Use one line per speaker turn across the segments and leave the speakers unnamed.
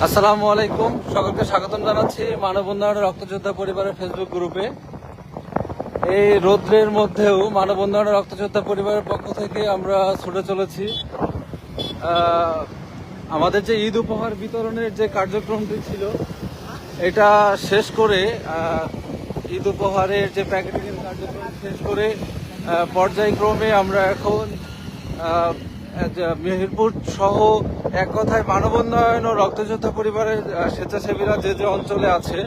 আসসালামু আলাইকুম, সকলকে স্বাগতম জানাচ্ছি মানব উন্নয়ন রক্তযোদ্ধা পরিবারের ফেসবুক গ্রুপে। এই রৌদ্রের মধ্যেও মানব উন্নয়ন রক্তযোদ্ধা পরিবারের পক্ষ থেকে আমরা ছুটে চলেছি। আমাদের যে ঈদ উপহার বিতরণের যে কার্যক্রমটি ছিল এটা শেষ করে, ঈদ উপহারের যে প্যাকেটিং কার্যক্রম শেষ করে পর্যায়ক্রমে আমরা এখন মেহেরপুর সহ এক কথায় মানব উন্নয়ন ও রক্তযোদ্ধা পরিবারের স্বেচ্ছাসেবীরা যে যে অঞ্চলে আছে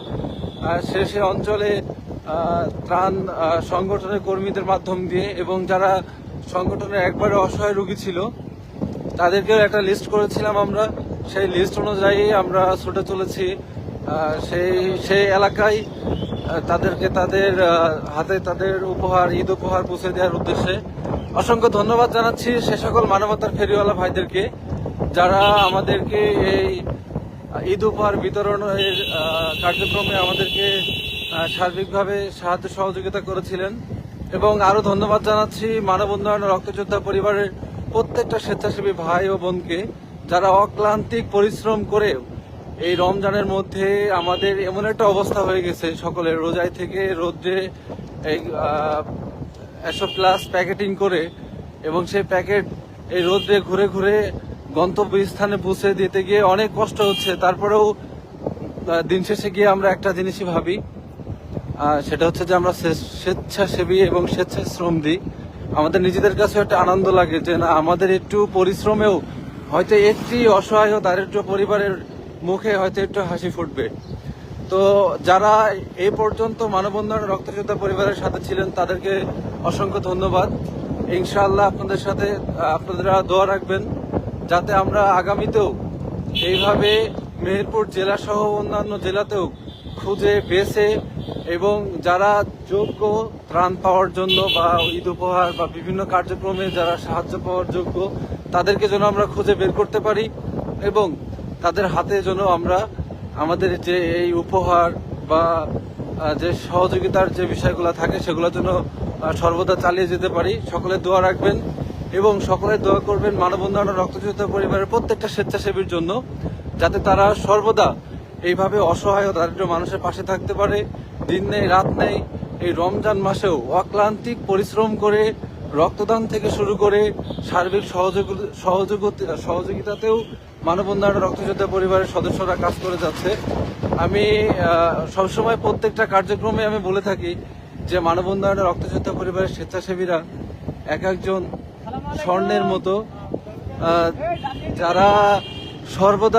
সে অঞ্চলে ত্রাণ সংগঠনের কর্মীদের মাধ্যম দিয়ে এবং যারা সংগঠনের একবারে অসহায় রোগী ছিল তাদেরকেও একটা লিস্ট করেছিলাম আমরা। সেই লিস্ট অনুযায়ী আমরা ছুটে চলেছি সেই এলাকায় তাদেরকে তাদের হাতে তাদের উপহার, ঈদ উপহার পৌঁছে দেওয়ার উদ্দেশ্যে। অসংখ্য ধন্যবাদ জানাচ্ছি সে সকল মানবতার ফেরিওয়ালা ভাইদেরকে যারা আমাদেরকে এই ঈদ উপহার বিতরণের কার্যক্রমে আমাদেরকে সার্বিকভাবে সাহায্য সহযোগিতা করেছিলেন। এবং আরো ধন্যবাদ জানাচ্ছি মানব উন্নয়ন রক্তযোদ্ধা পরিবারের প্রত্যেকটা স্বেচ্ছাসেবী ভাই ও বোনকে যারা অক্লান্তিক পরিশ্রম করে এই রমজানের মধ্যে আমাদের এমন একটা অবস্থা হয়ে গেছে সকলের রোজায় থেকে রোদ্রে এই 100+ প্যাকেটিং করে এবং সেই প্যাকেট এই রোদ্রে ঘুরে ঘুরে গন্তব্যস্থানে পৌঁছে দিতে গিয়ে অনেক কষ্ট হচ্ছে। তারপরেও দিন শেষে গিয়ে আমরা একটা জিনিসই ভাবি, সেটা হচ্ছে যে আমরা স্বেচ্ছাসেবী এবং স্বেচ্ছাশ্রম দিই। আমাদের নিজেদের কাছে একটা আনন্দ লাগে যে না, আমাদের একটু পরিশ্রমেও হয়তো একটি অসহায় ও দারিদ্র পরিবারের মুখে হয়তো একটু হাসি ফুটবে। তো যারা এই পর্যন্ত মানব উন্নয়ন রক্তযোদ্ধা পরিবারের সাথে ছিলেন তাদেরকে অসংখ্য ধন্যবাদ। ইনশাআল্লাহ আপনাদের সাথে আপনারা দোয়া রাখবেন যাতে আমরা আগামীতেও এইভাবে মেহেরপুর জেলা সহ অন্যান্য জেলাতেও খুঁজে বেছে এবং যারা যোগ্য ত্রাণ পাওয়ার জন্য বা ঈদ উপহার বা বিভিন্ন কার্যক্রমে যারা সাহায্য পাওয়ার যোগ্য তাদেরকে যেন আমরা খুঁজে বের করতে পারি এবং তাদের হাতে যেন আমরা আমাদের যে এই উপহার বা যে সহযোগিতার যে বিষয়গুলো থাকে সেগুলো যেন সর্বদা চালিয়ে যেতে পারি। সকলে দোয়া রাখবেন এবং সকলে দোয়া করবেন মানব উন্নয়ন রক্তযোদ্ধা পরিবারের প্রত্যেকটা স্বেচ্ছাসেবীর জন্য যাতে তারা সর্বদা এইভাবে অসহায় ও দারিদ্র মানুষের পাশে থাকতে পারে। দিন নেই রাত নেই, এই রমজান মাসেও অক্লান্তিক পরিশ্রম করে রক্তদান থেকে শুরু করে সার্বিক সহযোগিতাতেও মানব উন্নয়ন রক্তযোদ্ধা পরিবারের সদস্যরা কাজ করে যাচ্ছে। আমি সবসময় প্রত্যেকটা কার্যক্রমে আমি বলে থাকি যে মানব উন্নয়ন রক্তযোদ্ধা পরিবারের স্বেচ্ছাসেবীরা এক একজন স্বর্ণের মতো, যারা সর্বদা